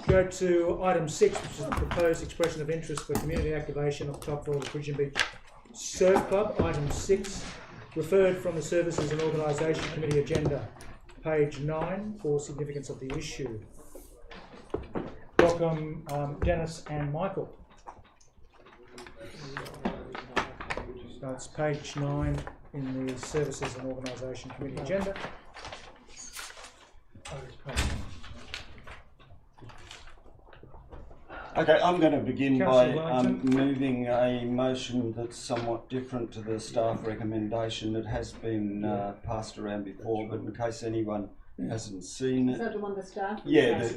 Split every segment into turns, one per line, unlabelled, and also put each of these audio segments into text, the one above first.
Go to item 6, which is the proposed expression of interest for community activation of top floor of the Peregian Beach Surf Club. Item 6, referred from the Services and Organisation Committee agenda, page 9, for significance of the issue. Welcome, Dennis and Michael. So it's page 9 in the Services and Organisation Committee agenda.
Okay, I'm going to begin by
Wellington.
moving a motion that's somewhat different to the staff recommendation. It has been passed around before, but in case anyone hasn't seen it.
Is that the one the staff?
Yeah.
Oh.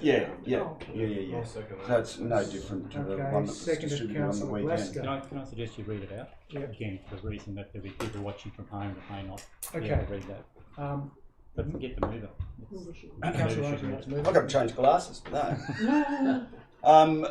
So it's no different to the one that was
Seconded
distributed on the
Councillor
weekend.
Glasgow.
Can I suggest you read it out?
Yep.
Again, for the reason that there'll be people watching from home that may not be
Okay.
able to read that. But forget the mover.
Councillor Wellington wants to move.
I've got to change glasses for that.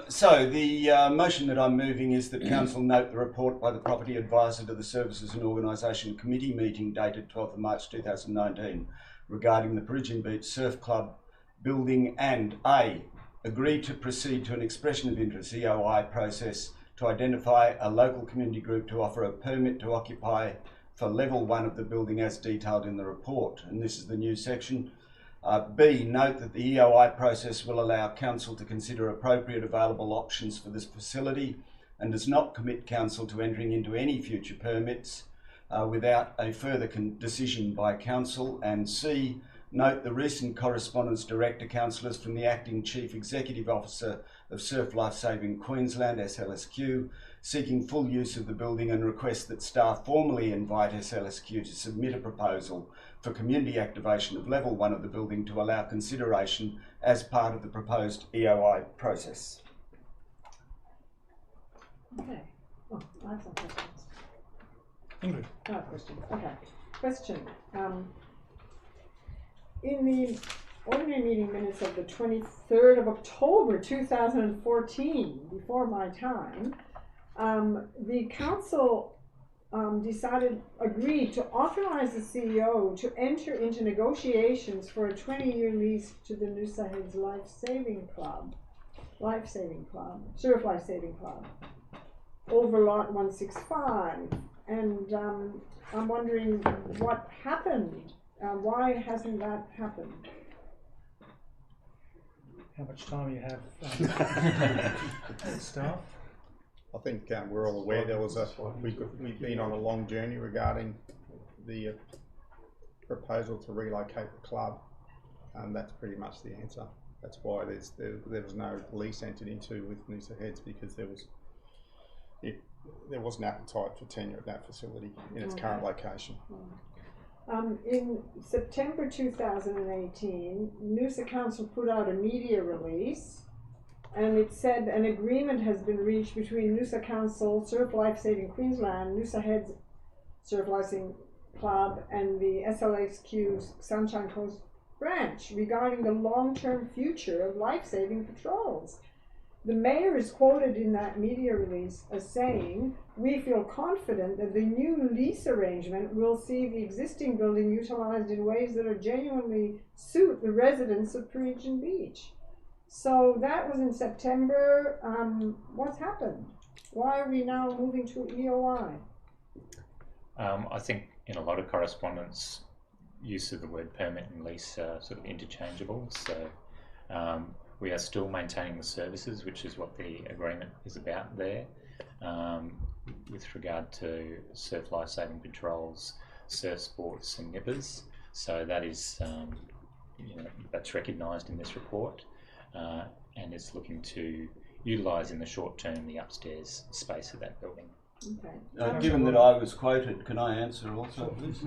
So the motion that I'm moving is that Council note the report by the Property Advisor to the Services and Organisation Committee meeting dated 12th of March 2019 regarding the Peregian Beach Surf Club building and A, agree to proceed to an expression of interest EOI process to identify a local community group to offer a permit to occupy for level 1 of the building as detailed in the report. And this is the new section. B, note that the EOI process will allow Council to consider appropriate available options for this facility and does not commit Council to entering into any future permits without a further decision by Council. And C, note the recent correspondence direct to councillors from the Acting Chief Executive Officer of Surf Lifesaving Queensland, SLSQ, seeking full use of the building and request that staff formally invite SLSQ to submit a proposal for community activation of level 1 of the building to allow consideration as part of the proposed EOI process.
Okay. Oh, I have some questions.
Ingrid.
I have questions. Okay. Question. In the ordinary meeting minutes of the 23rd of October 2014, before my time, the council agreed to authorize the CEO to enter into negotiations for a 20-year lease to the Noosa Heads Surf Lifesaving Club, over lot 165. And I'm wondering what happened. Why hasn't that happened?
How much time you have, staff?
I think we're all aware there was we've been on a long journey regarding the proposal to relocate the club, and that's pretty much the answer. That's why there was no lease entered into with Noosa Heads, because there was an appetite for tenure at that facility in its current location.
In September 2018, Noosa Council put out a media release, and it said an agreement has been reached between Noosa Council, Surf Lifesaving Queensland, Noosa Heads Surf Lifesaving Club, and the SLSQ Sunshine Coast branch regarding the long-term future of lifesaving patrols. The mayor is quoted in that media release as saying, "We feel confident that the new lease arrangement will see the existing building utilised in ways that are genuinely suit the residents of Peregian Beach." So that was in September. What's happened? Why are we now moving to EOI?
I think in a lot of correspondence, use of the word permit and lease are sort of interchangeable. So we are still maintaining the services, which is what the agreement is about there, with regard to surf lifesaving patrols, surf sports and nippers. So that is, that's recognised in this report, and it's looking to utilise in the short term the upstairs space of that building.
Okay.
Given that I was quoted, can I answer also, please?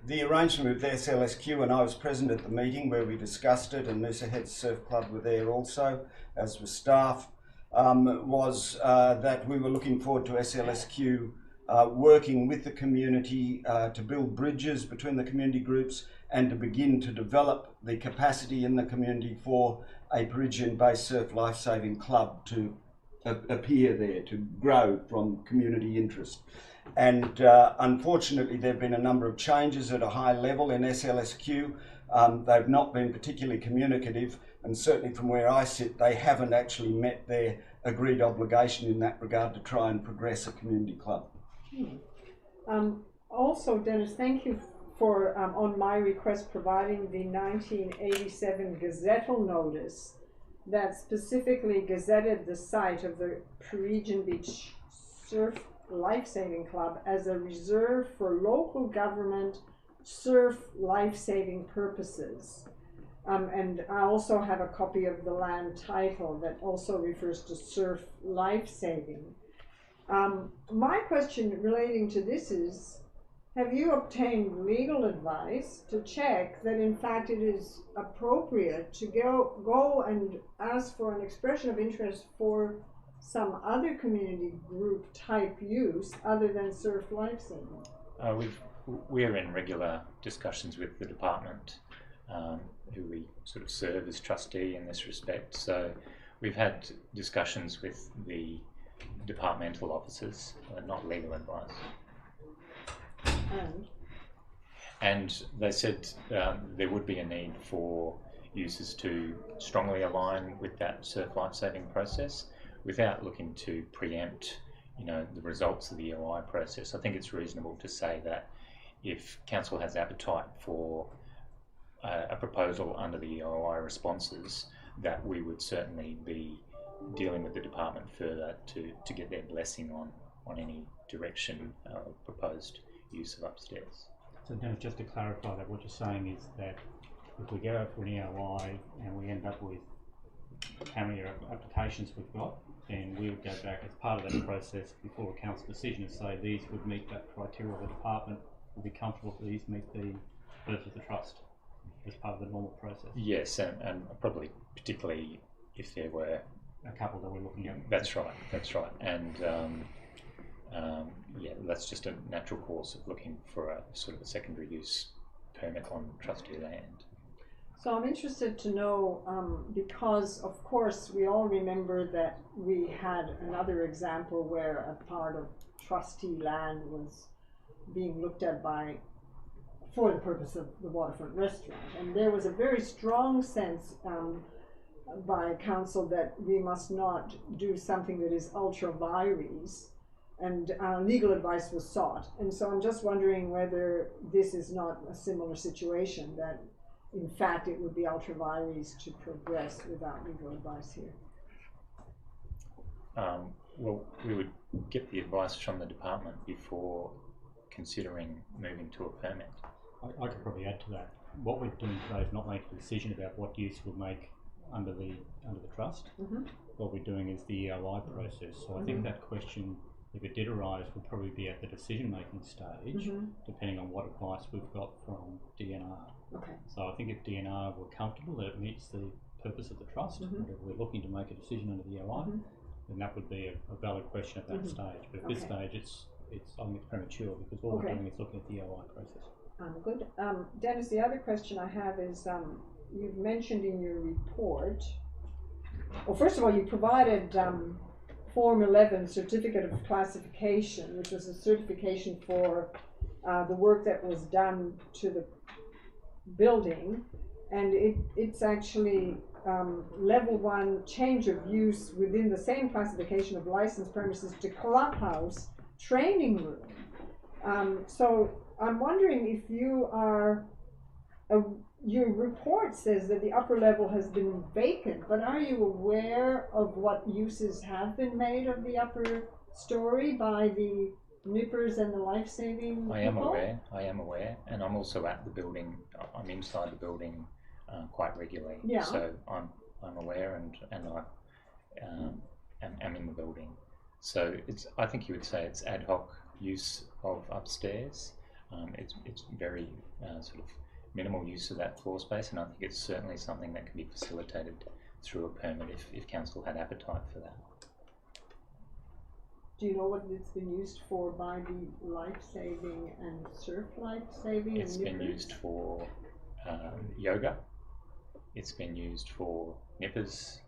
The arrangement with SLSQ, and I was present at the meeting where we discussed it, and Noosa Heads Surf Club were there also, as was staff, was that we were looking forward to SLSQ working with the community to build bridges between the community groups and to begin to develop the capacity in the community for a Peregian-based surf lifesaving club to appear there, to grow from community interest. And unfortunately, there have been a number of changes at a high level in SLSQ. They've not been particularly communicative, and certainly from where I sit, they haven't actually met their agreed obligation in that regard to try and progress a community club.
Also, Dennis, thank you for, on my request, providing the 1987 gazettal notice that specifically gazetted the site of the Peregian Beach Surf Lifesaving Club as a reserve for local government surf lifesaving purposes. And I also have a copy of the land title that also refers to surf lifesaving. My question relating to this is, have you obtained legal advice to check that in fact it is appropriate to go and ask for an expression of interest for some other community group type use other than surf lifesaving?
We're in regular discussions with the department, who we sort of serve as trustee in this respect. So we've had discussions with the departmental officers, not legal advice. And they said there would be a need for users to strongly align with that surf life-saving process without looking to preempt, the results of the EOI process. I think it's reasonable to say that if council has appetite for a proposal under the EOI responses, that we would certainly be dealing with the department further to get their blessing on any direction proposed use of upstairs.
So Dennis, just to clarify that, what you're saying is that if we go for an EOI and we end up with how many applications we've got, then we would go back as part of that process before a council decision and say these would meet that criteria, the department will be comfortable that these meet the purpose of the trust as part of the normal process.
Yes, and probably particularly if there were
a couple that we're looking at.
That's right, and yeah, that's just a natural course of looking for a sort of a secondary use permit on trustee land.
So I'm interested to know, because of course we all remember that we had another example where a part of trustee land was being looked at for the purpose of the waterfront restaurant, and there was a very strong sense by council that we must not do something that is ultra vires, and legal advice was sought. And so I'm just wondering whether this is not a similar situation, that in fact it would be ultra vires to progress without legal advice here.
Well, we would get the advice from the department before considering moving to a permit.
I could probably add to that. What we're doing today is not making a decision about what use we'll make under the trust.
Mm-hmm.
What we're doing is the EOI process. So I think that question, if it did arise, will probably be at the decision-making stage, depending on what advice we've got from DNR.
Okay.
So I think if DNR were comfortable that it meets the purpose of the trust, and if we're looking to make a decision under the EOI, then that would be a valid question at that stage. But at this stage, I think it's premature, because all we're doing is looking at the EOI process.
Good. Dennis, the other question I have is, you've mentioned in your report, well, first of all, you provided Form 11 Certificate of Classification, which was a certification for the work that was done to the building, and it's actually level 1 change of use within the same classification of licensed premises to clubhouse training room. So I'm wondering if you are, your report says that the upper level has been vacant, but are you aware of what uses have been made of the upper story by the nippers and the life-saving people?
I am aware, and I'm also at the building. I'm inside the building quite regularly. Yeah. So I'm aware, and I am in the building. So I think you would say it's ad hoc use of upstairs. It's very sort of minimal use of that floor space, and I think it's certainly something that can be facilitated through a permit if council had appetite for that.
Do you know what it's been used for by the life-saving and surf life-saving?
It's been used for yoga. It's been used for nippers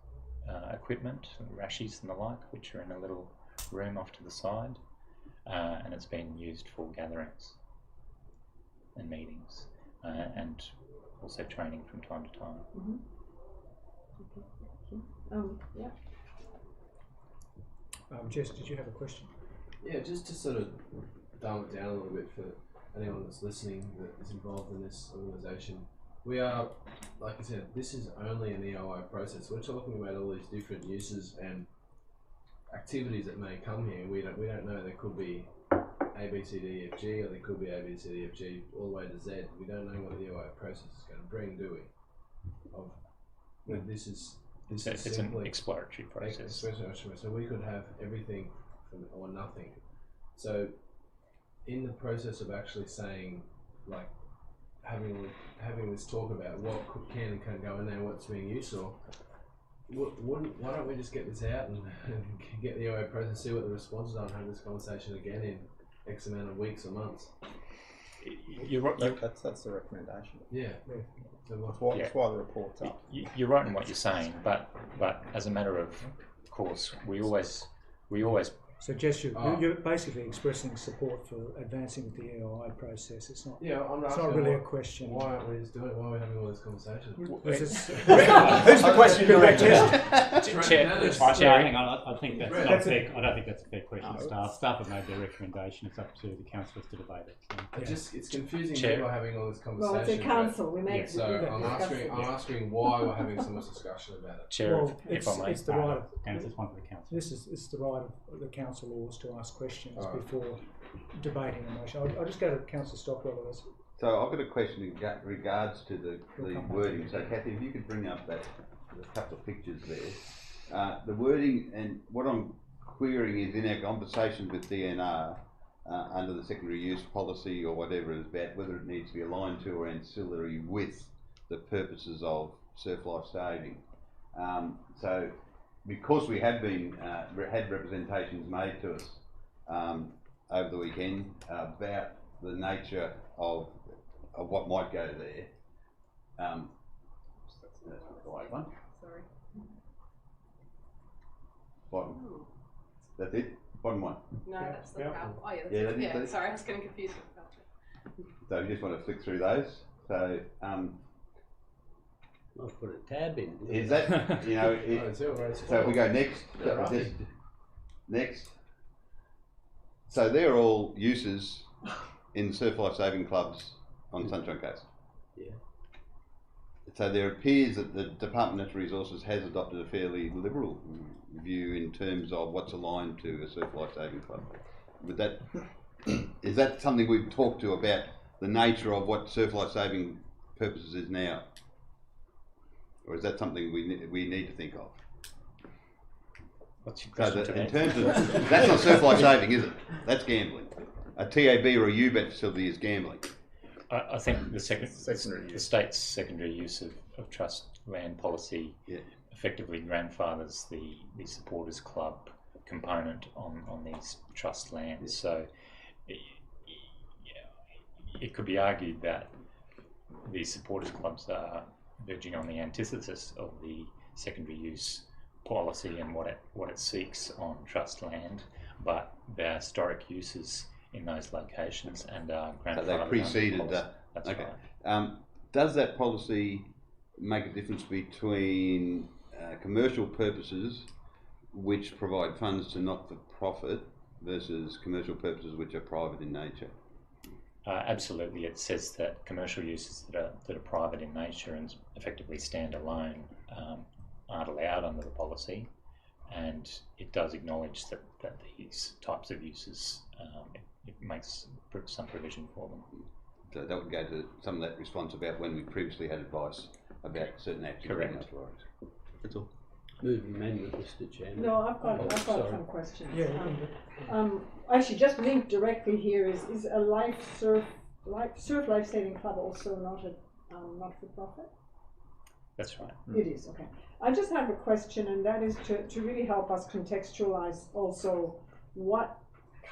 equipment, rashies and the like, which are in a little room off to the side, and it's been used for gatherings and meetings, and also training from time to time.
Yeah.
Jess, did you have a question?
Yeah, just to sort of dumb it down a little bit for anyone that's listening that is involved in this organisation. We are, like I said, this is only an EOI process. We're talking about all these different uses and activities that may come here. We don't know. There could be A, B, C, D, E, F, G, or there could be A, B, C, D, F, G, all the way to Z. We don't know what the EOI process is going to bring, do we? This is
It's an
simply
exploratory process.
So we could have everything or nothing. So in the process of actually saying, like, having this talk about what can and can't go in there, what's being used, or why don't we just get this out and get the EOI process, see what the responses are, and have this conversation again in X amount of weeks or months?
You're right.
That's the recommendation.
Yeah. So
That's why the report's up.
You're right in what you're saying, but as a matter of course, we always.
So, Jess, you're basically expressing support for advancing with the EOI process. It's not.
Yeah,
It's not really a question.
Why aren't we just doing it? Why are we having all this conversation?
Who's the question?
Chair,
I think that's not fair. I don't think that's a fair question. Staff have made their recommendation. It's up to the councillors to debate it. So.
It's confusing
Chair.
people having all this conversation.
Well, it's a council. We make.
So I'm asking why we're having so much discussion about it.
Chair,
Well,
if I may.
it's the right.
And it's one for the council.
It's the right of the council laws to ask questions before debating a motion. I'll just go to Councillor Stockwell.
So I've got a question in regards to the wording. So Kathy, if you could bring up that a couple of pictures there. The wording, and what I'm querying is in our conversations with DNR under the secondary use policy or whatever it is about, whether it needs to be aligned to or ancillary with the purposes of surf life saving. So because we have been had representations made to us over the weekend about the nature of what might go there. That's not the right one.
Sorry.
Bottom. That's it. Bottom one.
No, that's the cow. Oh yeah, that's
Yeah,
it.
that is
Yeah,
it.
sorry, I was getting confused.
So you just want to flick through those. So
I'll put a tab in.
is that so if we go next, next. So they're all uses in surf life saving clubs on Sunshine Coast.
Yeah.
So there appears that the Department of Natural Resources has adopted a fairly liberal view in terms of what's aligned to a surf life saving club. Would that is that something we've talked to about the nature of what surf life saving purposes is now, or is that something we need to think of?
What's your
So
question
that in
today?
terms of that's not surf life saving, is it? That's gambling. A TAB or a UBET facility is gambling.
I think the
Secondary use.
state's secondary use of trust land policy effectively grandfathers the supporters club component on these trust lands. So it could be argued that these supporters clubs are verging on the antithesis of the secondary use policy and what it seeks on trust land, but their historic uses in those locations and are grandfathered.
So they preceded that.
That's
okay.
right.
Does that policy make a difference between commercial purposes which provide funds to not-for-profit versus commercial purposes which are private in nature?
Absolutely, it says that commercial uses that are private in nature and effectively stand alone aren't allowed under the policy, and it does acknowledge that these types of uses it makes some provision for them.
So that would go to some of that response about when we previously had advice about certain activities.
Correct.
That's all.
Move amendment, Mr. Chairman.
No, I've got
sorry.
some questions.
Yeah.
Actually, just linked directly here is a surf life saving club also not a not for profit?
That's right.
It is, okay. I just have a question, and that is to really help us contextualize also what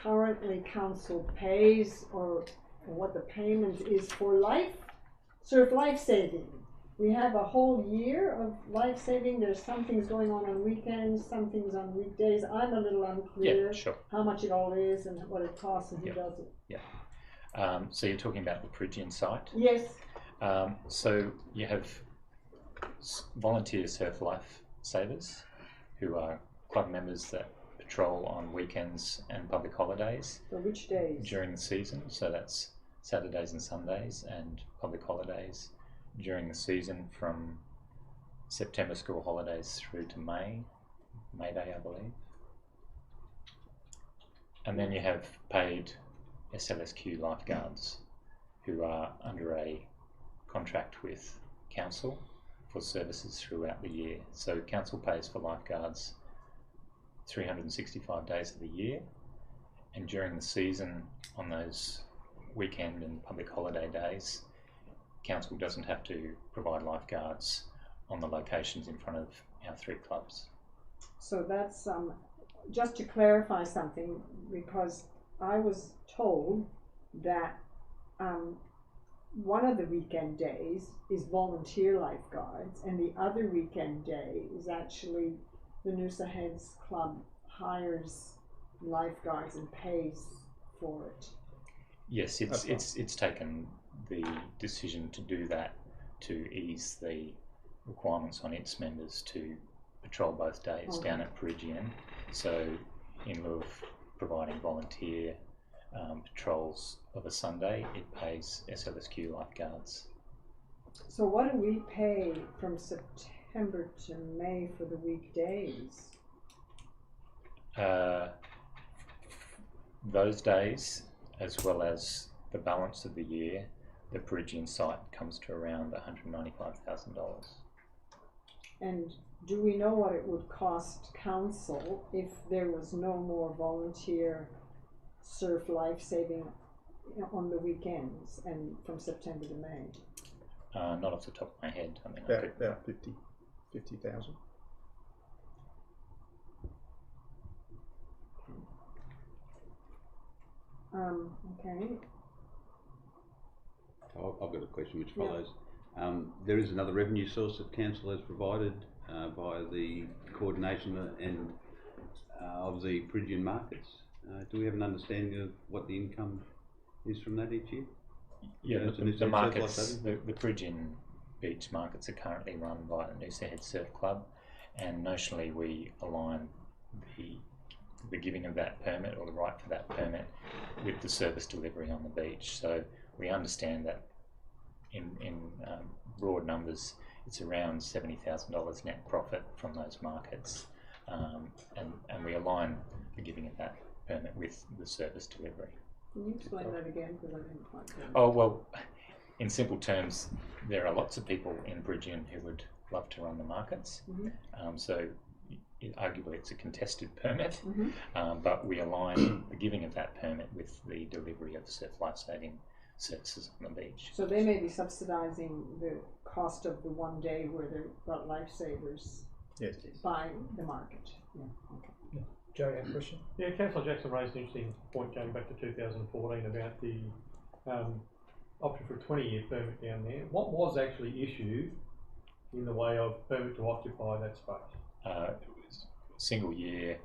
currently council pays or what the payment is for surf life saving. We have a whole year of life saving. There's some things going on weekends, some things on weekdays. I'm a little unclear how much it all is and what it costs and who does it.
Yeah. So you're talking about the Peregian site?
Yes.
So you have volunteer surf life savers who are club members that patrol on weekends and public holidays
So which days?
during the season. So that's Saturdays and Sundays, and public holidays during the season from September school holidays through to May Day, I believe. And then you have paid SLSQ lifeguards who are under a contract with council for services throughout the year. So council pays for lifeguards 365 days of the year, and during the season on those weekend and public holiday days, council doesn't have to provide lifeguards on the locations in front of our 3 clubs.
So that's just to clarify something, because I was told that one of the weekend days is volunteer lifeguards, and the other weekend day is actually the Noosa Heads Club hires lifeguards and pays for it.
Yes, it's taken the decision to do that to ease the requirements on its members to patrol both days down at Peregian. So in lieu of providing volunteer patrols of a Sunday, it pays SLSQ lifeguards.
So what do we pay from September to May for the weekdays?
Those days, as well as the balance of the year, the Peregian site comes to around $195,000.
And do we know what it would cost council if there was no more volunteer surf life-saving on the weekends and from September to May?
Not off the top of my head. I mean,
About 50,000.
Okay.
I've got a question which follows. There is another revenue source that council has provided via the coordination and of the Peregian markets. Do we have an understanding of what the income is from that each year?
Yeah, the markets, the Peregian beach markets are currently run by the Noosa Head Surf Club, and notionally we align the giving of that permit, or the right for that permit, with the service delivery on the beach. So we understand that in broad numbers, it's around $70,000 net profit from those markets, and we align the giving of that permit with the service delivery.
Can you explain that again, because I didn't quite get it?
Oh, well, in simple terms, there are lots of people in Peregian who would love to run the markets. So arguably it's a contested permit, but we align the giving of that permit with the delivery of surf life-saving services on the beach.
So they may be subsidising the cost of the one day where they've got lifesavers by the market. Yeah. Okay.
Joe, you have a question?
Yeah, Councillor Jackson raised an interesting point going back to 2014 about the option for a 20-year permit down there. What was actually issued in the way of permit to occupy that space?
Single year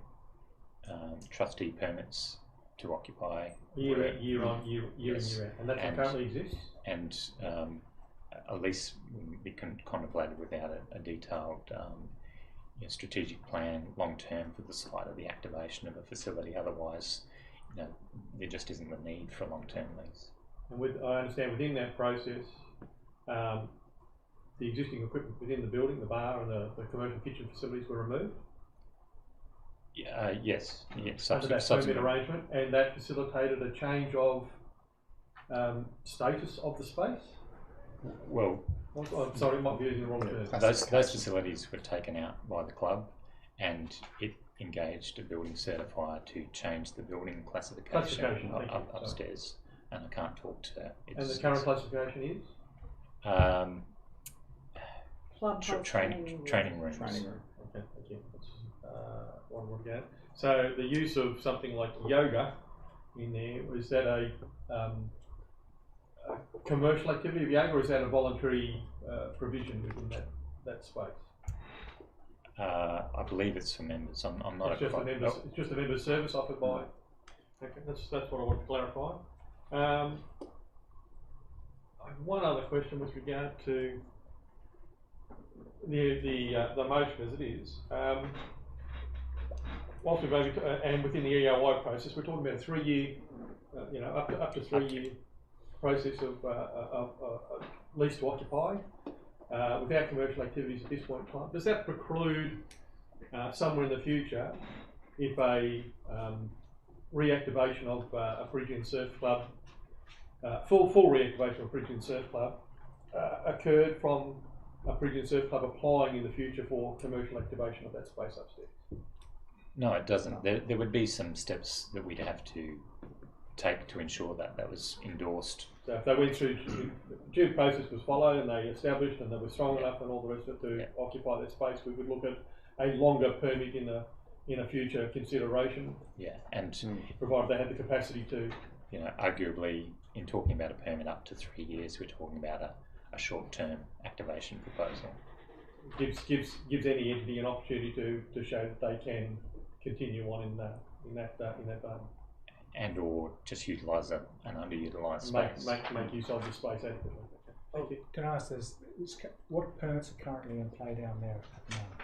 trustee permits to occupy
year in, year out, and that's what currently exists.
And a lease would be contemplated without a detailed strategic plan long term for the site or the activation of a facility. Otherwise, there just isn't the need for a long term lease.
And I understand within that process, the existing equipment within the building, the bar and the commercial kitchen facilities were removed.
Yes.
Under that permit arrangement, and that facilitated a change of status of the space.
Well,
I'm sorry, I might be using the wrong term.
Those facilities were taken out by the club, and it engaged a building certifier to change the building classification upstairs. And I can't talk to that.
And the current classification is?
Training rooms.
Training room. Okay, thank you. That's one more again. So the use of something like yoga in there, was that a commercial activity of yoga, or is that a voluntary provision within that space?
I believe it's for members. I'm not.
It's just a member service offered by. Okay, that's what I want to clarify. I have one other question with regard to the motion as it is, whilst we've only, and within the EOI process, we're talking about a 3-year, up to 3-year process of lease to occupy without commercial activities at this point in time. Does that preclude somewhere in the future if a reactivation of a Peregian Surf Club, full reactivation of a Peregian Surf Club occurred from a Peregian Surf Club applying in the future for commercial activation of that space upstairs?
No, it doesn't. There would be some steps that we'd have to take to ensure that that was endorsed.
So if they went through, due process was followed and they established and they were strong enough and all the rest of it to occupy that space, we would look at a longer permit in a future consideration.
Yeah, and
provided they had the capacity to.
Arguably, in talking about a permit up to 3 years, we're talking about a short-term activation proposal.
Gives any entity an opportunity to show that they can continue on in that vein.
And or just utilise an underutilised space.
Make use of the space adequately. Thank you.
Can I ask this? What permits are currently in play down there at the moment?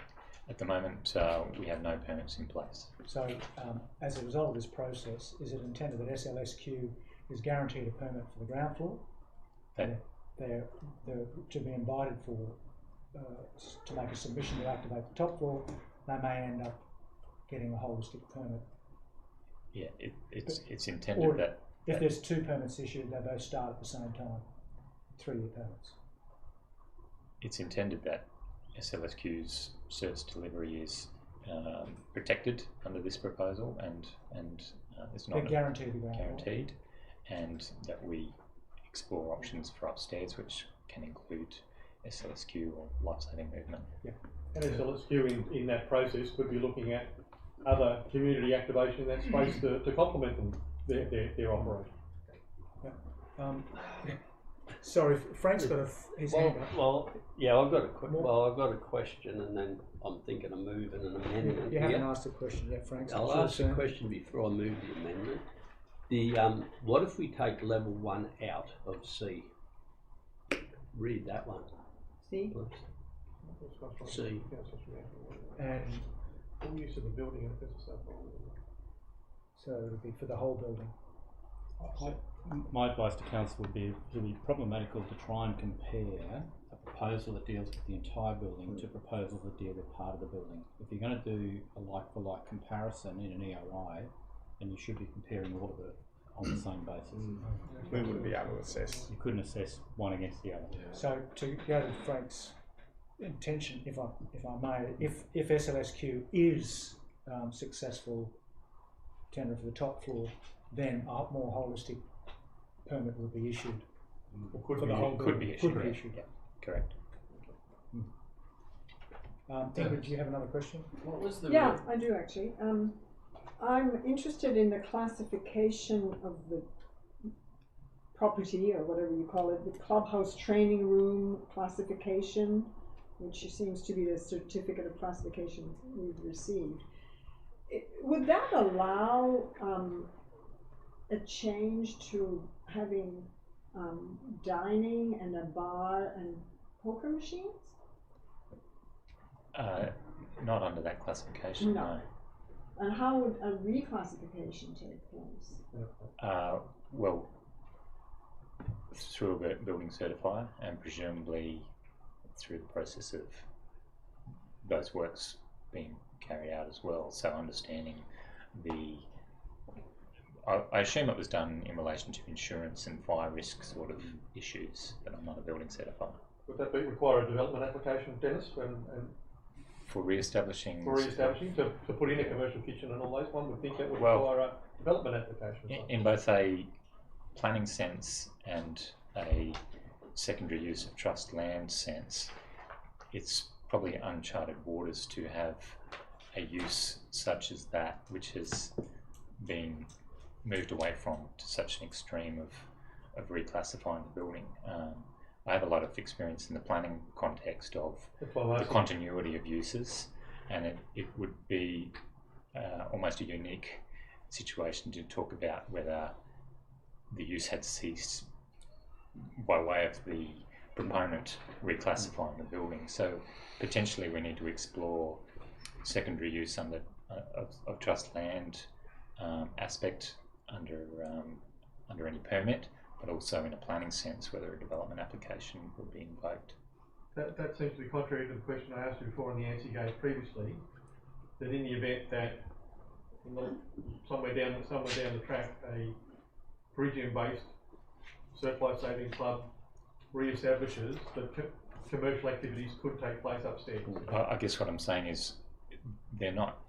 At the moment, we have no permits in place.
So, as a result of this process, is it intended that SLSQ is guaranteed a permit for the ground floor? They're to be invited to make a submission to activate the top floor. They may end up getting a holistic permit.
Yeah, it's intended that
if there's 2 permits issued, they both start at the same time, 3-year permits.
It's intended that SLSQ's service delivery is protected under this proposal, and it's not guaranteed, and that we explore options for upstairs, which can include SLSQ or life-saving movement.
Yeah, and SLSQ in that process could be looking at other community activation in that space to complement them, their operation.
Yeah. Sorry, Frank's got his hand up.
Well, yeah, I've got a question, and then I'm thinking of moving an amendment.
You haven't asked a question yet, Frank.
I'll ask a question before I move the amendment. What if we take level 1 out of C? Read that one.
C.
C.
And
full use of the building and this stuff.
So it would be for the whole building.
My advice to council would be it would be problematical to try and compare a proposal that deals with the entire building to proposals that deal with part of the building. If you're going to do a like-for-like comparison in an EOI, then you should be comparing all of it on the same basis.
We wouldn't be able to assess.
You couldn't assess one against the other.
So to go to Frank's intention, if I may, if SLSQ is successful tender for the top floor, then a more holistic permit will be issued.
Or could
be issued. Yeah, correct.
Ingrid, do you have another question?
What was the
Yeah, I do actually. I'm interested in the classification of the property, or whatever you call it, the clubhouse training room classification, which seems to be the certificate of classification we've received. Would that allow a change to having dining and a bar and poker machines?
Not under that classification, no.
And how would a reclassification take place?
Well, through a building certifier, and presumably through the process of those works being carried out as well. So understanding I assume it was done in relation to insurance and fire risk sort of issues, but I'm not a building certifier.
Would that require a development application, Dennis,
for re-establishing?
To put in a commercial kitchen and all those, one would think that would require a development application.
In both a planning sense and a secondary use of trust land sense, it's probably uncharted waters to have a use such as that, which has been moved away from to such an extreme of reclassifying the building. I have a lot of experience in the planning context of the continuity of uses, and it would be almost a unique situation to talk about whether the use had ceased by way of the proponent reclassifying the building. So potentially we need to explore secondary use under of trust land aspect under any permit, but also in a planning sense whether a development application would be invoked.
That seems to be contrary to the question I asked you before and the answer you gave previously, that in the event that somewhere down the track a Peregian-based surf life saving club re-establishes, that commercial activities could take place upstairs.
I guess what I'm saying is they're not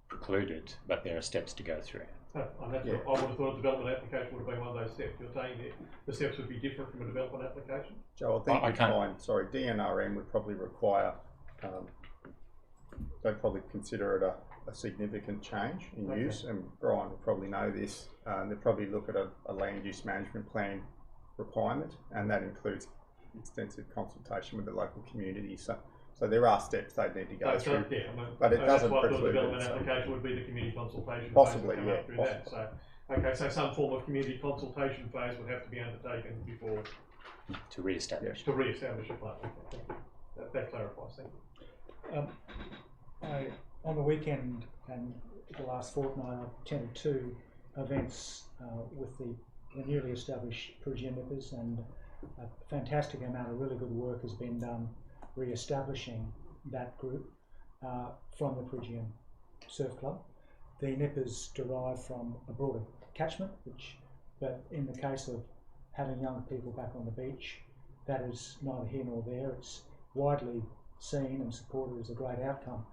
precluded, but there are steps to go through.
Oh, and that's what I would have thought a development application would have been one of those steps. You're saying that the steps would be different from a development application?
Joe, I think you'd find, sorry, DNRM would probably require, they'd probably consider it a significant change in use, and Brian will probably know this. They'd probably look at a land use management plan requirement, and that includes extensive consultation with the local community. So there are steps they need to go through,
yeah,
but it doesn't preclude
the development
it.
application would be the community consultation
Possibly,
phase
yeah.
through that. So, okay, so some form of community consultation phase would have to be undertaken before
to re-establish.
To re-establish a platform. That clarifies. Thank you.
On the weekend and the last fortnight, I've attended 2 events with the newly established Peregian Nippers, and a fantastic amount of really good work has been done re-establishing that group from the Peregian Surf Club. The Nippers derive from a broader catchment, but in the case of having young people back on the beach, that is neither here nor there. It's widely seen and supported as a great outcome.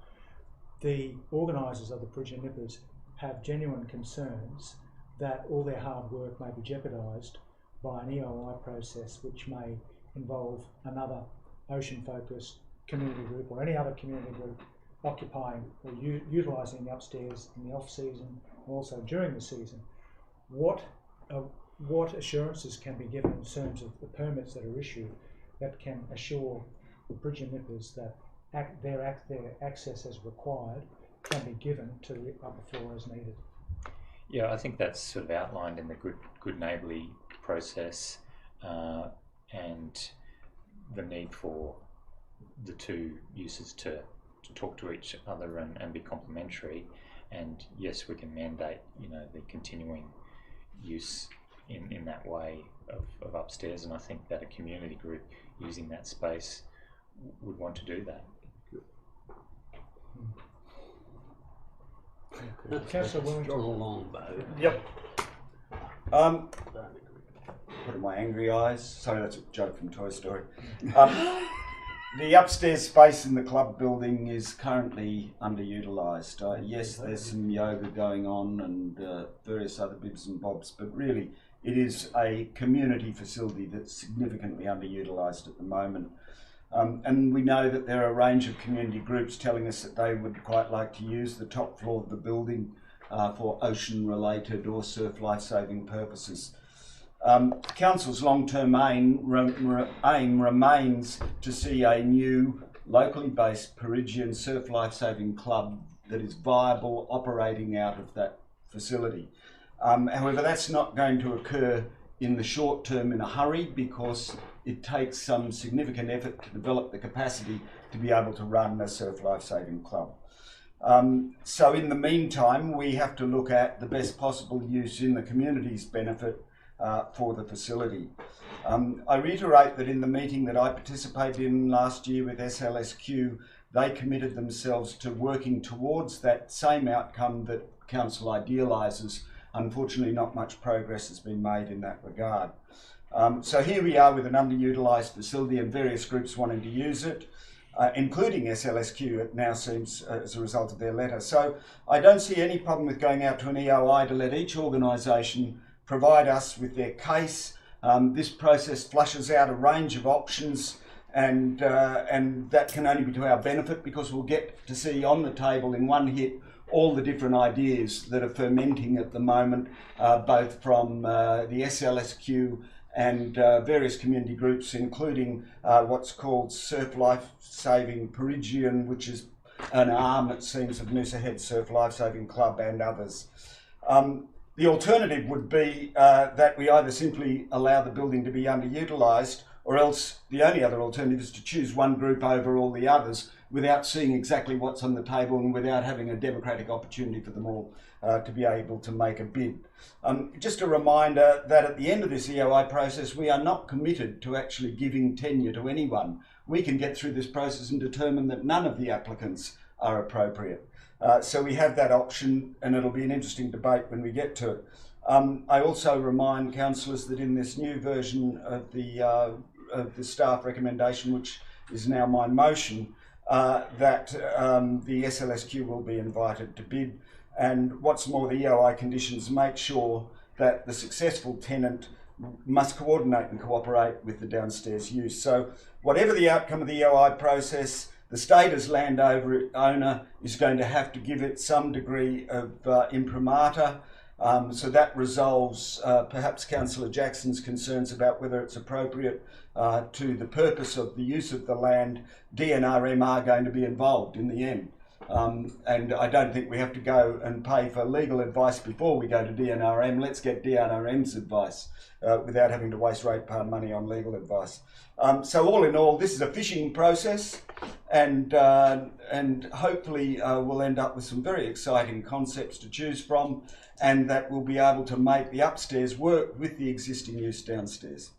The organisers of the Peregian Nippers have genuine concerns that all their hard work may be jeopardised by an EOI process which may involve another ocean-focused community group or any other community group occupying or utilising the upstairs in the off-season and also during the season. What assurances can be given in terms of the permits that are issued that can assure the Peregian Nippers that their access as required can be given to the upper floor as needed?
Yeah, I think that's sort of outlined in the good neighbourly process, and the need for the 2 uses to talk to each other and be complementary. And yes, we can mandate, the continuing use in that way of upstairs, and I think that a community group using that space would want to do that.
Councillor Wellington.
Draw a long bow.
Yep. Put in my angry eyes. Sorry, that's a joke from Toy Story. The upstairs space in the club building is currently underutilised. Yes, there's some yoga going on and various other bibs and bobs, but really it is a community facility that's significantly underutilised at the moment. And we know that there are a range of community groups telling us that they would quite like to use the top floor of the building for ocean-related or surf life-saving purposes. Council's long-term aim remains to see a new, locally based Peregian surf life-saving club that is viable operating out of that facility. However, that's not going to occur in the short term in a hurry, because it takes some significant effort to develop the capacity to be able to run a surf life-saving club. So in the meantime, we have to look at the best possible use in the community's benefit for the facility. I reiterate that in the meeting that I participated in last year with SLSQ, they committed themselves to working towards that same outcome that Council idealises. Unfortunately, not much progress has been made in that regard. So here we are with an underutilised facility and various groups wanting to use it, including SLSQ, it now seems, as a result of their letter. So I don't see any problem with going out to an EOI to let each organisation provide us with their case. This process flushes out a range of options, and that can only be to our benefit, because we'll get to see on the table in one hit all the different ideas that are fermenting at the moment, both from the SLSQ and various community groups, including what's called Surf Life Saving Peregian, which is an arm, it seems, of Noosa Head Surf Life Saving Club and others. The alternative would be that we either simply allow the building to be underutilised, or else the only other alternative is to choose one group over all the others without seeing exactly what's on the table and without having a democratic opportunity for them all to be able to make a bid. Just a reminder that at the end of this EOI process, we are not committed to actually giving tenure to anyone. We can get through this process and determine that none of the applicants are appropriate. So we have that option, and it'll be an interesting debate when we get to it. I also remind councillors that in this new version of the staff recommendation, which is now my motion, that the SLSQ will be invited to bid. And what's more, the EOI conditions make sure that the successful tenant must coordinate and cooperate with the downstairs use. So whatever the outcome of the EOI process, the state as landowner is going to have to give it some degree of imprimatur. So that resolves perhaps Councillor Jackson's concerns about whether it's appropriate to the purpose of the use of the land. DNRM are going to be involved in the end. And I don't think we have to go and pay for legal advice before we go to DNRM. Let's get DNRM's advice without having to waste ratepayer money on legal advice. So all in all, this is a fishing process, and hopefully we'll end up with some very exciting concepts to choose from, and that we'll be able to make the upstairs work with the existing use downstairs.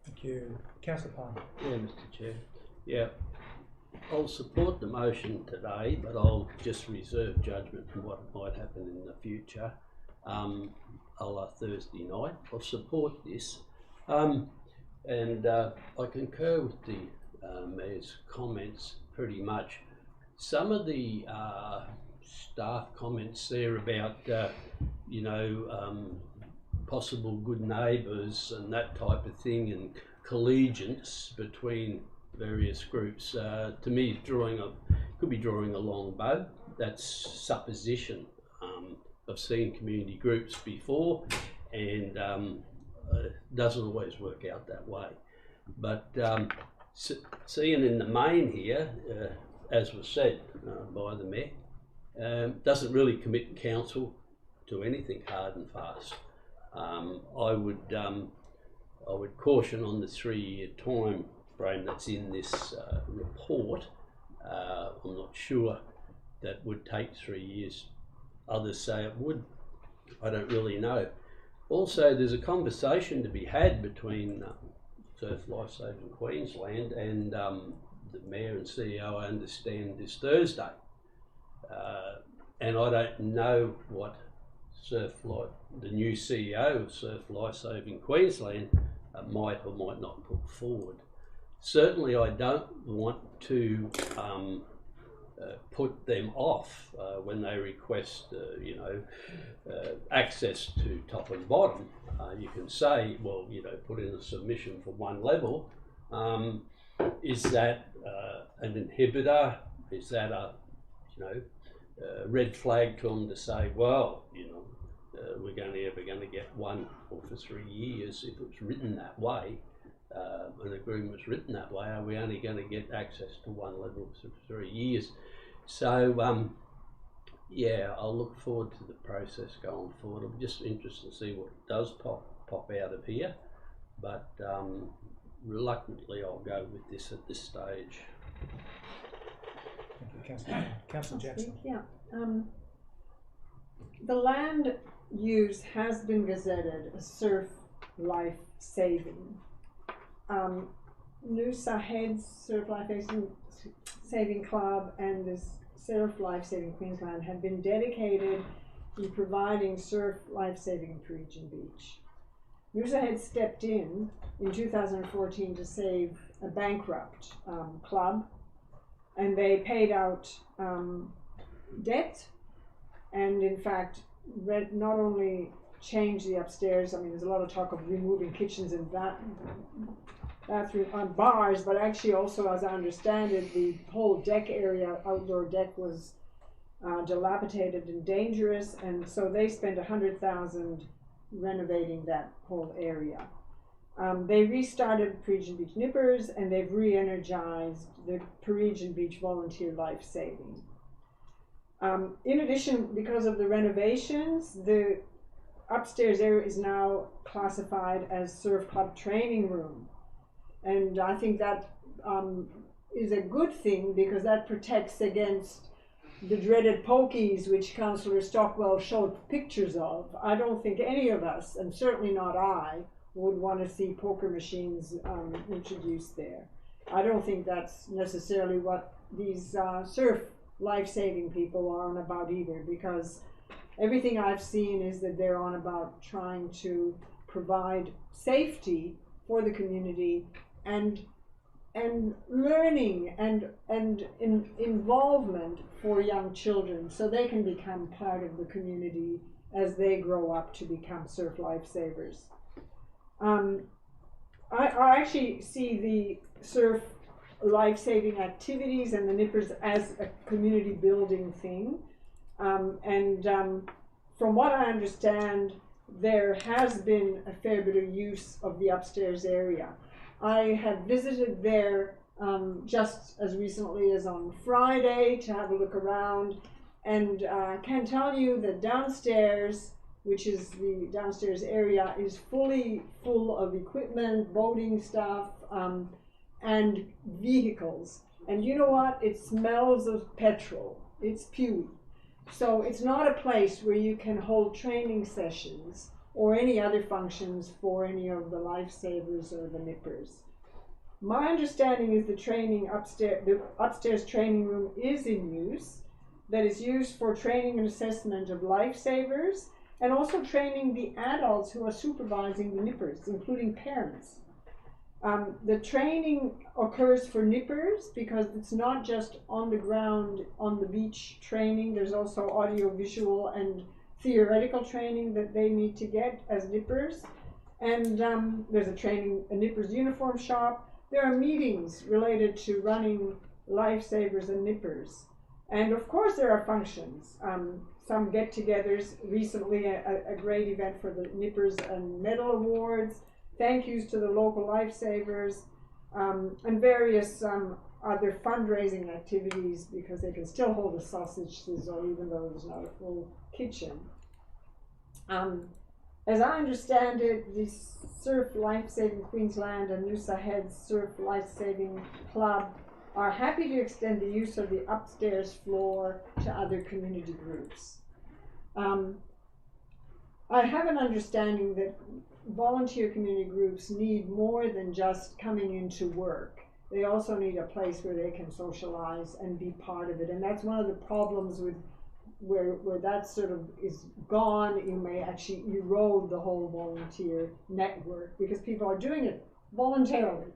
Thank you. Councillor Palmer.
Yeah, Mr. Chair. Yeah, I'll support the motion today, but I'll just reserve judgment on what might happen in the future. A la Thursday night, I'll support this. And I concur with the Mayor's comments pretty much. Some of the staff comments there about, you know, possible good neighbours and that type of thing, and collegiance between various groups, to me could be drawing a long bow. That's supposition. I've seen community groups before, and doesn't always work out that way. But seeing in the main here, as was said by the Mayor, doesn't really commit council to anything hard and fast. I would caution on the 3-year time frame that's in this report. I'm not sure that would take 3 years. Others say it would. I don't really know. Also, there's a conversation to be had between Surf Lifesaving Queensland and the Mayor and CEO, I understand, this Thursday. And I don't know what the new CEO of Surf Lifesaving Queensland might or might not put forward. Certainly I don't want to put them off when they request, you know, access to top and bottom. You can say, well, you know, put in a submission for one level. Is that an inhibitor? Is that a, you know, red flag to them to say, well, you know, we're only ever going to get one or for 3 years? If it's written that way, an agreement was written that way, are we only going to get access to one level for 3 years? So, yeah, I'll look forward to the process going forward. I'm just interested to see what does pop out of here, but reluctantly I'll go with this at this stage.
Thank you, Councillor Jackson.
Yeah. The land use has been gazetted as surf life saving. Noosa Heads Surf Life Saving Club and the Surf Life Saving Queensland have been dedicated in providing surf life saving in Peregian Beach. Noosa Heads stepped in 2014 to save a bankrupt club, and they paid out debt, and in fact not only changed the upstairs. I mean, there's a lot of talk of removing kitchens and bathroom on bars, but actually also, as I understand it, the whole deck area, outdoor deck, was dilapidated and dangerous, and so they spent $100,000 renovating that whole area. They restarted Peregian Beach Nippers, and they've re-energized the Peregian Beach Volunteer Life Saving. In addition, because of the renovations, the upstairs area is now classified as Surf Club Training Room. And I think that is a good thing, because that protects against the dreaded pokies which Councillor Stockwell showed pictures of. I don't think any of us, and certainly not I, would want to see poker machines introduced there. I don't think that's necessarily what these surf life-saving people are on about either, because everything I've seen is that they're on about trying to provide safety for the community and learning and involvement for young children, so they can become part of the community as they grow up to become surf lifesavers. I actually see the surf life-saving activities and the nippers as a community building thing. From what I understand, there has been a fair bit of use of the upstairs area. I have visited there just as recently as on Friday to have a look around, and can tell you that downstairs, which is the downstairs area, is fully full of equipment, boating stuff, and vehicles. And you know what? It smells of petrol. It's pewy. So it's not a place where you can hold training sessions or any other functions for any of the lifesavers or the nippers. My understanding is the upstairs training room is in use, that is used for training and assessment of lifesavers, and also training the adults who are supervising the nippers, including parents. The training occurs for nippers because it's not just on the ground, on the beach training. There's also audio-visual and theoretical training that they need to get as nippers. And there's a nippers uniform shop. There are meetings related to running lifesavers and nippers. And of course there are functions. Some get-togethers, recently a great event for the nippers and medal awards, thank yous to the local lifesavers, and various other fundraising activities, because they can still hold a sausage sizzle even though there's not a full kitchen. As I understand it, the Surf Lifesaving Queensland and Noosa Heads Surf Lifesaving Club are happy to extend the use of the upstairs floor to other community groups. I have an understanding that volunteer community groups need more than just coming into work. They also need a place where they can socialize and be part of it. And that's one of the problems with where that sort of is gone. You may actually erode the whole volunteer network because people are doing it voluntarily.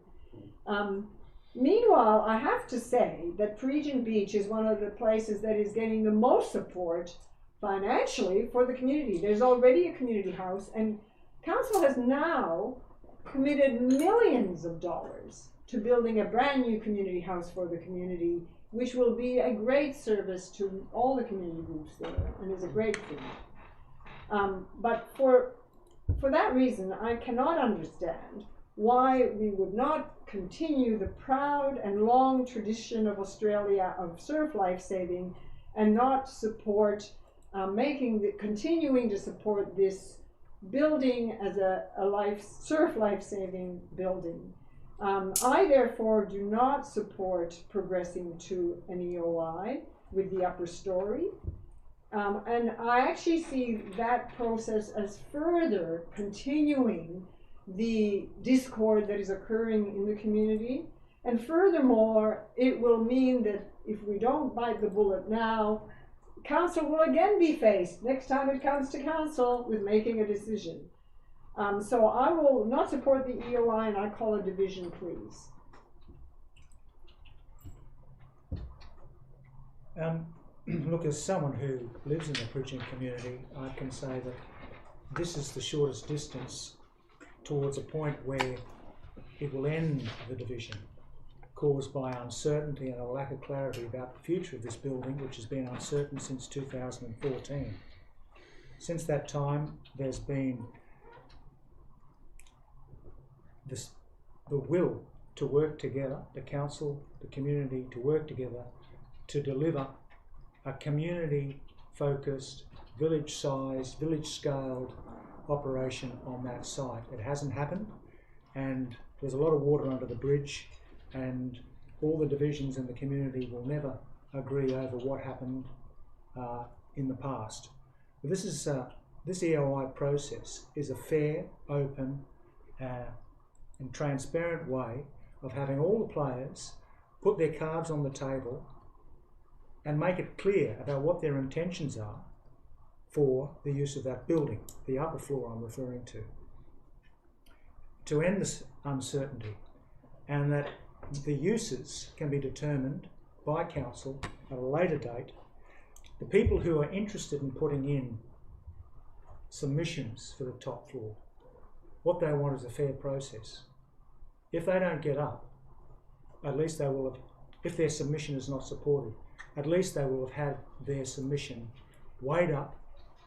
Meanwhile, I have to say that Peregian Beach is one of the places that is getting the most support financially for the community. There's already a community house, and Council has now committed millions of dollars to building a brand new community house for the community, which will be a great service to all the community groups there, and is a great thing. But for that reason, I cannot understand why we would not continue the proud and long tradition of Australia of surf lifesaving and not support continuing to support this building as a surf lifesaving building. I therefore do not support progressing to an EOI with the upper story. And I actually see that process as further continuing the discord that is occurring in the community. And furthermore, it will mean that if we don't bite the bullet now, Council will again be faced, next time it comes to Council, with making a decision. So I will not support the EOI, and I call a division, please.
Look, as someone who lives in the Peregian community, I can say that this is the shortest distance towards a point where it will end the division caused by uncertainty and a lack of clarity about the future of this building, which has been uncertain since 2014. Since that time, there's been the will to work together, the council, the community, to work together to deliver a community-focused, village-sized, village-scaled operation on that site. It hasn't happened, and There's a lot of water under the bridge, and all the divisions in the community will never agree over what happened in the past. But this EOI process is a fair, open, and transparent way of having all the players put their cards on the table and make it clear about what their intentions are for the use of that building, the upper floor I'm referring to end this uncertainty, and that the uses can be determined by council at a later date. The people who are interested in putting in submissions for the top floor, what they want is a fair process. If they don't get up, at least they will have, if their submission is not supported, at least they will have had their submission weighed up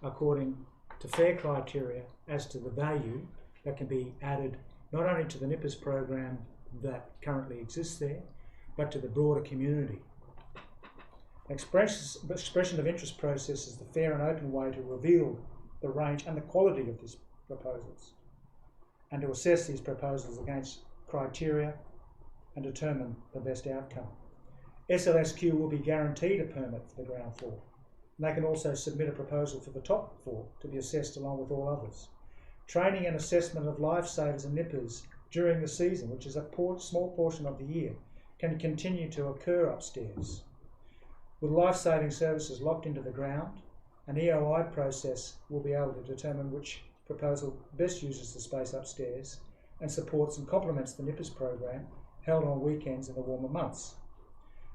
according to fair criteria as to the value that can be added not only to the NIPPERS program that currently exists there, but to the broader community. Expression of interest process is the fair and open way to reveal the range and the quality of these proposals, and to assess these proposals against criteria and determine the best outcome. SLSQ will be guaranteed a permit for the ground floor, and they can also submit a proposal for the top floor to be assessed along with all others. Training and assessment of lifesavers and nippers during the season, which is a small portion of the year, can continue to occur upstairs. With life-saving services locked into the ground, an EOI process will be able to determine which proposal best uses the space upstairs and supports and complements the NIPPERS program held on weekends in the warmer months.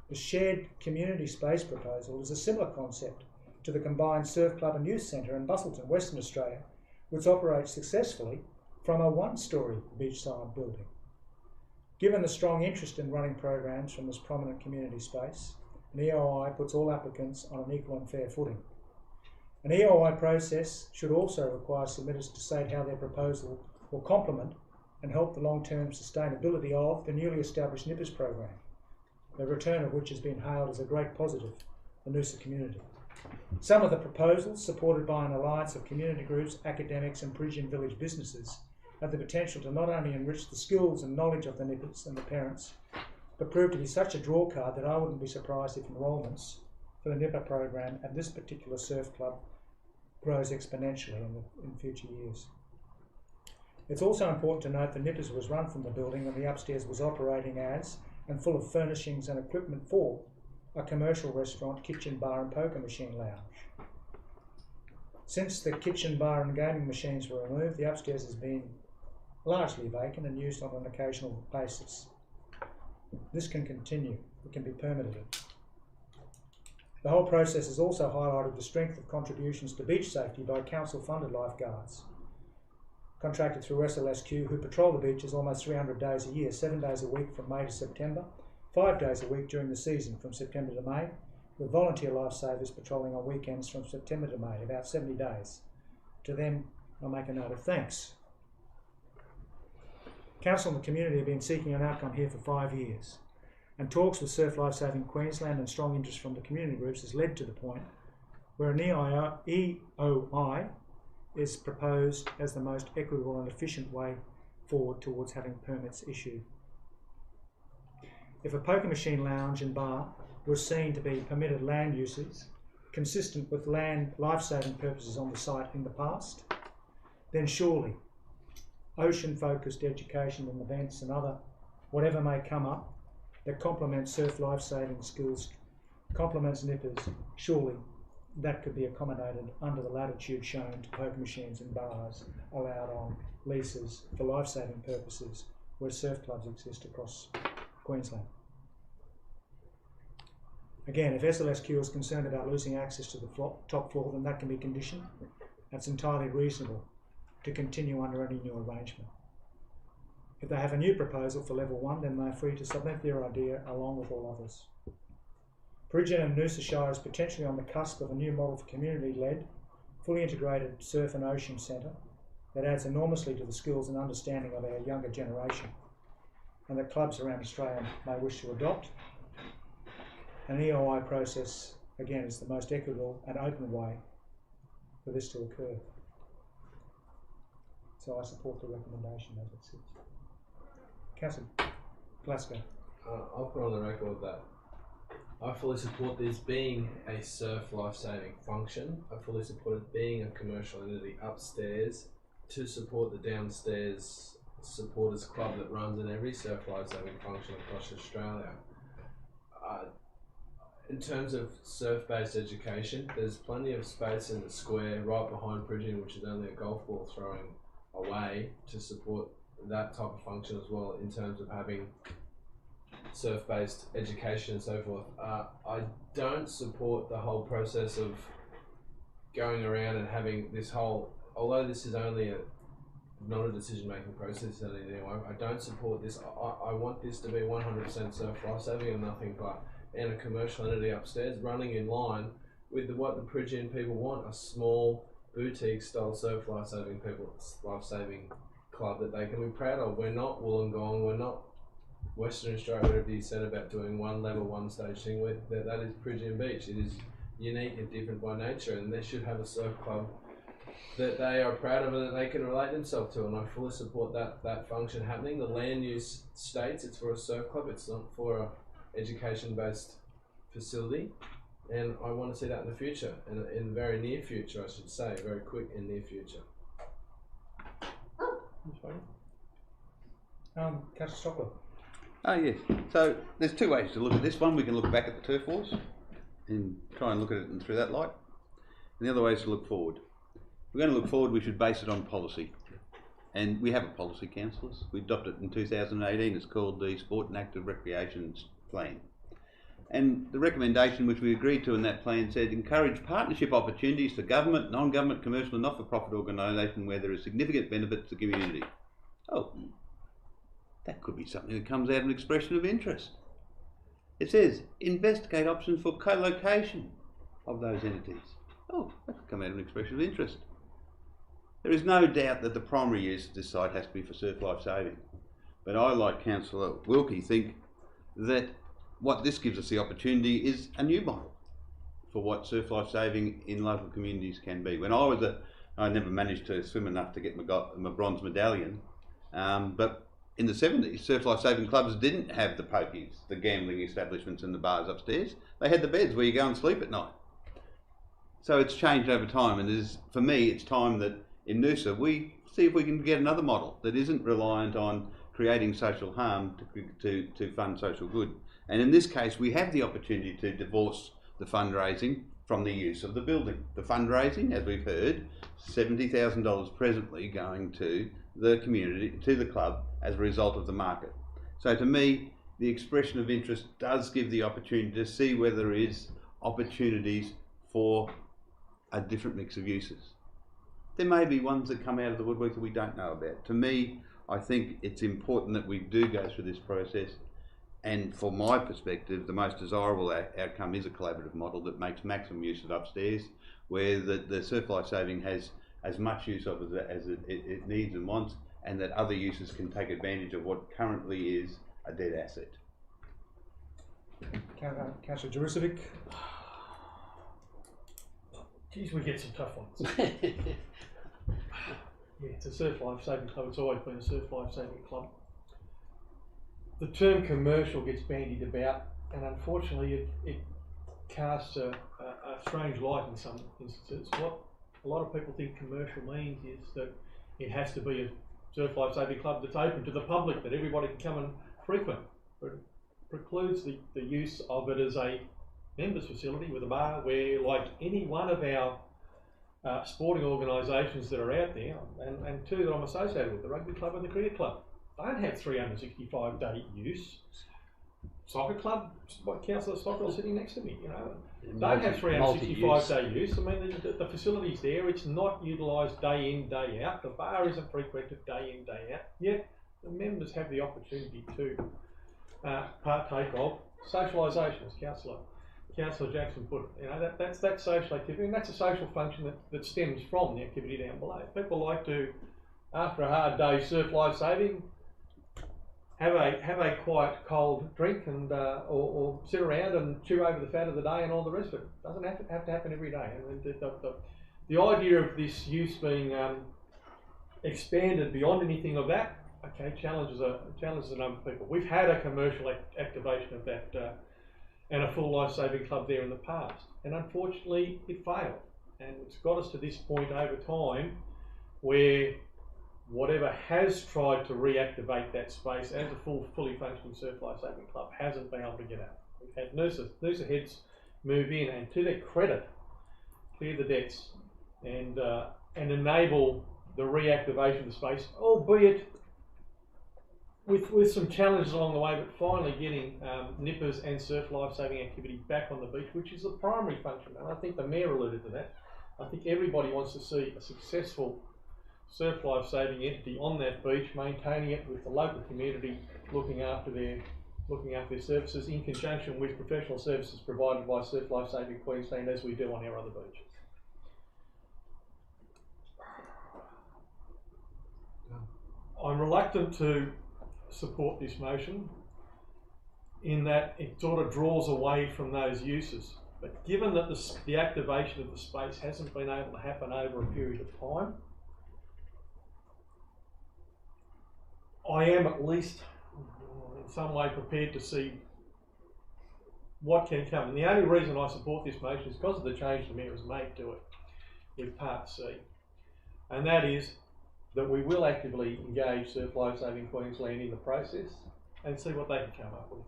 The shared community space proposal is a similar concept to the combined surf club and youth centre in Busselton, Western Australia, which operates successfully from a one-storey beachside building. Given the strong interest in running programs from this prominent community space, an EOI puts all applicants on an equal and fair footing. An EOI process should also require submitters to state how their proposal will complement and help the long-term sustainability of the newly established NIPPERS program, the return of which has been hailed as a great positive for the Noosa community. Some of the proposals, supported by an alliance of community groups, academics and Peregian village businesses, have the potential to not only enrich the skills and knowledge of the NIPPERS and the parents, but prove to be such a draw card that I wouldn't be surprised if enrolments for the NIPPER program at this particular surf club grows exponentially in future years. It's also important to note that NIPPERS was run from the building and the upstairs was operating as and full of furnishings and equipment for a commercial restaurant, kitchen, bar and poker machine lounge. Since the kitchen, bar and gaming machines were removed, the upstairs has been largely vacant and used on an occasional basis. This can continue, it can be permitted. The whole process has also highlighted the strength of contributions to beach safety by council-funded lifeguards, contracted through SLSQ, who patrol the beaches almost 300 days a year, 7 days a week from May to September, 5 days a week during the season from September to May, with volunteer lifesavers patrolling on weekends from September to May, about 70 days. To them, I'll make a note of thanks. Council and the community have been seeking an outcome here for 5 years, and talks with Surf Lifesaving Queensland and strong interest from the community groups has led to the point where an EOI is proposed as the most equitable and efficient way forward towards having permits issued. If a poker machine lounge and bar were seen to be permitted land uses consistent with land life-saving purposes on the site in the past, then surely ocean-focused education and events and other whatever may come up that complements surf life-saving skills, complements NIPPERS, surely that could be accommodated under the latitude shown to poker machines and bars allowed on leases for life-saving purposes where surf clubs exist across Queensland. Again, if SLSQ is concerned about losing access to the top floor, then that can be conditioned. That's entirely reasonable to continue under any new arrangement. If they have a new proposal for level 1, then they're free to submit their idea along with all others. Peregian and Noosa Shire is potentially on the cusp of a new model for community-led, fully integrated surf and ocean centre that adds enormously to the skills and understanding of our younger generation, and that clubs around Australia may wish to adopt. An EOI process, again, is the most equitable and open way for this to occur. So I support the recommendation as it sits. Councillor Glasgow.
I'll put on the record that I fully support this being a surf life-saving function. I fully support it being a commercial entity upstairs to support the downstairs supporters club that runs in every surf life-saving function across Australia. In terms of surf-based education, there's plenty of space in the square right behind Peregian, which is only a golf ball throwing away, to support that type of function as well in terms of having surf-based education and so forth. I don't support the whole process of going around and having this whole, although this is only not a decision-making process anyway, I don't support this. I want this to be 100% surf life-saving and nothing but, and a commercial entity upstairs running in line with what the Peregian people want, a small boutique style surf life-saving club that they can be proud of. We're not Wollongong, we're not Western Australia, whatever you said about doing one level, one stage thing. That is Peregian Beach. It is unique and different by nature, and they should have a surf club that they are proud of and that they can relate themselves to, and I fully support that function happening. The land use states it's for a surf club, it's not for a education based facility, and I want to see that in the future, and in the very near future I should say, very quick and near future.
Councillor Stockwell.
Oh yes, so there's two ways to look at this. One, we can look back at the turf wars and try and look at it through that light, and the other way is to look forward. If we're going to look forward, we should base it on policy, and we have a policy, councillors. We adopted it in 2018. It's called the Sport and Active Recreation Plan, and the recommendation which we agreed to in that plan said encourage partnership opportunities for government, non-government, commercial and not-for-profit organisation where there is significant benefit to the community. Oh, that could be something that comes out of an expression of interest. It says investigate options for co-location of those entities. Oh, that could come out of an expression of interest. There is no doubt that the primary use of this site has to be for surf life saving, but I, like Councillor Wilkie, think that what this gives us the opportunity is a new model for what surf life saving in local communities can be. When I never managed to swim enough to get my bronze medallion, but in the 70s, surf life saving clubs didn't have the pokies, the gambling establishments and the bars upstairs. They had the beds where you go and sleep at night. So it's changed over time, and for me, it's time that in Noosa we see if we can get another model that isn't reliant on creating social harm to fund social good. And in this case, we have the opportunity to divorce the fundraising from the use of the building. The fundraising, as we've heard, $70,000 presently going to the community, to the club, as a result of the market. So to me, the expression of interest does give the opportunity to see whether there is opportunities for a different mix of uses. There may be ones that come out of the woodwork that we don't know about. To me, I think it's important that we do go through this process, and from my perspective, the most desirable outcome is a collaborative model that makes maximum use of upstairs, where the surf life saving has as much use of it as it needs and wants, and that other uses can take advantage of what currently is a dead asset.
Councillor Juricevic.
Geez, we get some tough ones. Yeah, it's a surf life saving club. It's always been a surf life saving club. The term commercial gets bandied about, and unfortunately it casts a strange light in some instances. What a lot of people think commercial means is that it has to be a surf life saving club that's open to the public, that everybody can come and frequent. But it precludes the use of it as a members facility with a bar, where, like any one of our sporting organisations that are out there, and two that I'm associated with, the rugby club and the cricket club, don't have 365-day use. Soccer club, Councillor Stockwell sitting next to me, you know, don't have 365-day use. I mean, the facility's there, it's not utilised day in, day out. The bar isn't frequented day in, day out. Yet the members have the opportunity to partake of socialisation, as Councillor Jackson put it. You know, that's social activity, and that's a social function that stems from the activity down below. People like to, after a hard day surf life saving, have a quiet cold drink and or sit around and chew over the fat of the day and all the rest of it. Doesn't have to happen every day. And the idea of this use being expanded beyond anything of that okay, challenges a number of people. We've had a commercial activation of that and a full life-saving club there in the past, and unfortunately it failed. And it's got us to this point over time where whatever has tried to reactivate that space as a fully functioning surf life-saving club hasn't been able to get out. We've had Noosa heads move in and, to their credit, clear the debts and enable the reactivation of the space, albeit with some challenges along the way, but finally getting nippers and surf life-saving activity back on the beach, which is the primary function. And I think the Mayor alluded to that. I think everybody wants to see a successful surf life-saving entity on that beach, maintaining it with the local community, looking after their services in conjunction with professional services provided by Surf Life-Saving Queensland, as we do on our other beaches. I'm reluctant to support this motion in that it sort of draws away from those uses. But given that the activation of the space hasn't been able to happen over a period of time, I am at least in some way prepared to see what can come. And the only reason I support this motion is because of the change the Mayor has made to it with Part C. And that is that we will actively engage Surf Life-Saving Queensland in the process and see what they can come up with.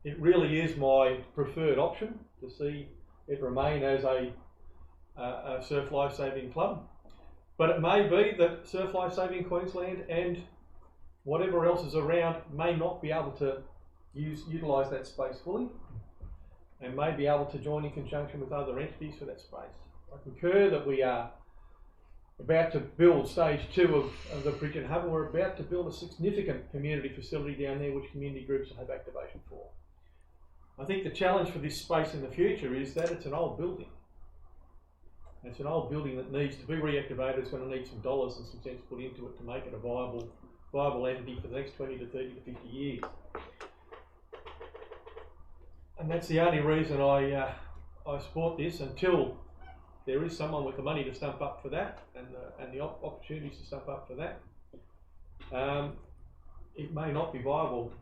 It really is my preferred option to see it remain as a Surf Life-Saving club. But it may be that Surf Life-Saving Queensland and whatever else is around may not be able to utilise that space fully and may be able to join in conjunction with other entities for that space. I concur that we are about to build stage 2 of the Peregian Hub, and we're about to build a significant community facility down there which community groups will have activation for. I think the challenge for this space in the future is that it's an old building. It's an old building that needs to be reactivated. It's going to need some dollars and some cents put into it to make it a viable entity for the next 20 to 30 to 50 years. And that's the only reason I support this, until there is someone with the money to stump up for that and the opportunities to stump up for that. It may not be viable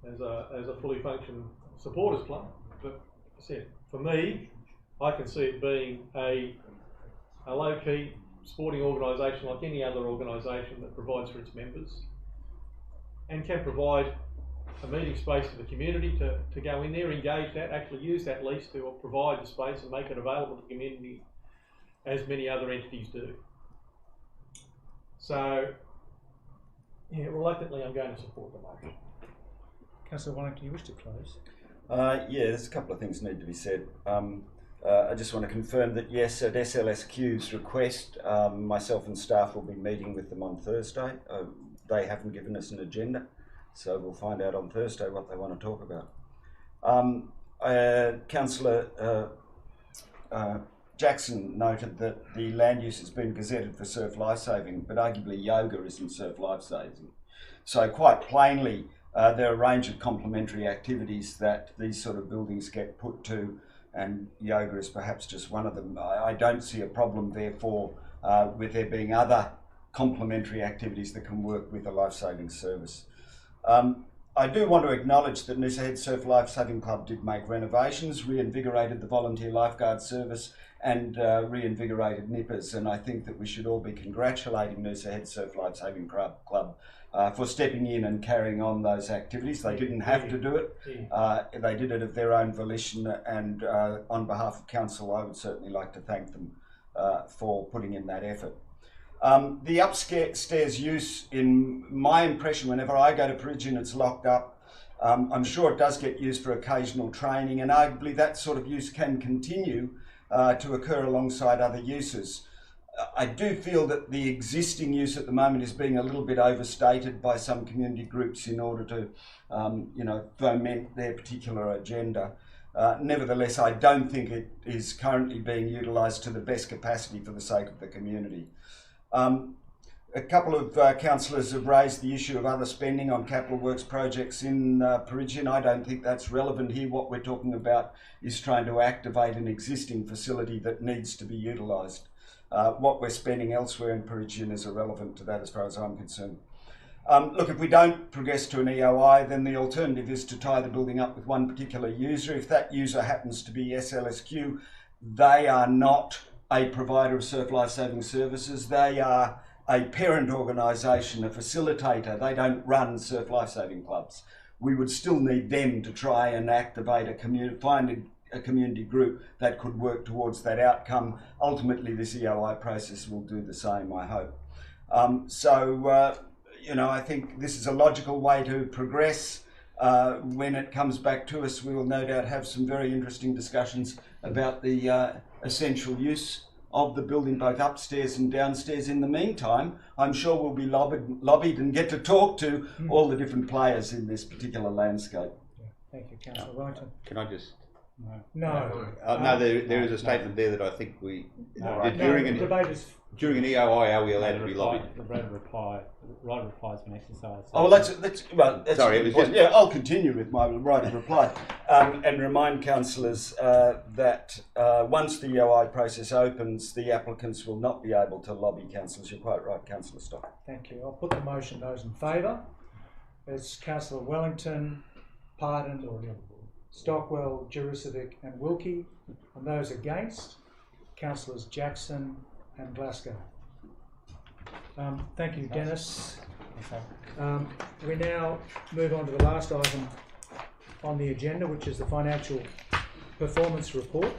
as a fully functioning supporters club, but as I said, for me, I can see it being a low-key sporting organisation like any other organisation that provides for its members and can provide a meeting space for the community to go in there, engage that, actually use that lease to provide the space and make it available to the community as many other entities do. So, yeah, reluctantly I'm going to support the motion.
Councillor Warrington, do you wish to close?
Yeah, there's a couple of things need to be said. I just want to confirm that yes, at SLSQ's request, myself and staff will be meeting with them on Thursday. They haven't given us an agenda, so we'll find out on Thursday what they want to talk about. Councillor Jackson noted that the land use has been gazetted for surf life-saving, but arguably yoga isn't surf life-saving. So quite plainly, there are a range of complementary activities that these sort of buildings get put to, and yoga is perhaps just one of them. I don't see a problem, therefore, with there being other complementary activities that can work with a life-saving service. I do want to acknowledge that Noosa Head Surf Life-Saving Club did make renovations, reinvigorated the volunteer lifeguard service and reinvigorated nippers, and I think that we should all be congratulating Noosa Head Surf Life-Saving Club for stepping in and carrying on those activities. They didn't have to do it. They did it of their own volition, and on behalf of Council, I would certainly like to thank them for putting in that effort. The upstairs use, in my impression, whenever I go to Peregian, it's locked up. I'm sure it does get used for occasional training, and arguably that sort of use can continue to occur alongside other uses. I do feel that the existing use at the moment is being a little bit overstated by some community groups in order to, foment their particular agenda. Nevertheless, I don't think it is currently being utilised to the best capacity for the sake of the community. A couple of councillors have raised the issue of other spending on capital works projects in Peregian. I don't think that's relevant here. What we're talking about is trying to activate an existing facility that needs to be utilised. What we're spending elsewhere in Peregian is irrelevant to that as far as I'm concerned. Look, if we don't progress to an EOI, then the alternative is to tie the building up with one particular user. If that user happens to be SLSQ, they are not a provider of surf lifesaving services. They are a parent organisation, a facilitator. They don't run surf lifesaving clubs. We would still need them to try and activate a community, find a community group that could work towards that outcome. Ultimately, this EOI process will do the same, I hope. You know, I think this is a logical way to progress. When it comes back to us, we will no doubt have some very interesting discussions about the essential use of the building, both upstairs and downstairs. In the meantime, I'm sure we'll be lobbied and get to talk to all the different players in this particular landscape.
Yeah. Thank you, Councillor Wellington.
Can I just?
No.
No, there is a statement there that I think we during an EOI, are we allowed to be lobbied?
The right of reply has been exercised.
Oh, well, that's
Sorry, it was just...
Yeah, I'll continue with my right of reply and remind councillors that once the EOI process opens, the applicants will not be able to lobby councillors. You're quite right, Councillor Stock.
Thank you. I'll put the motion. Those in favour? It's Councillor Wellington, Pardon, Stockwell, Juricevic and Wilkie. And those against, Councillors Jackson and Glasgow. Thank you, Dennis. We now move on to the last item on the agenda, which is the financial performance report.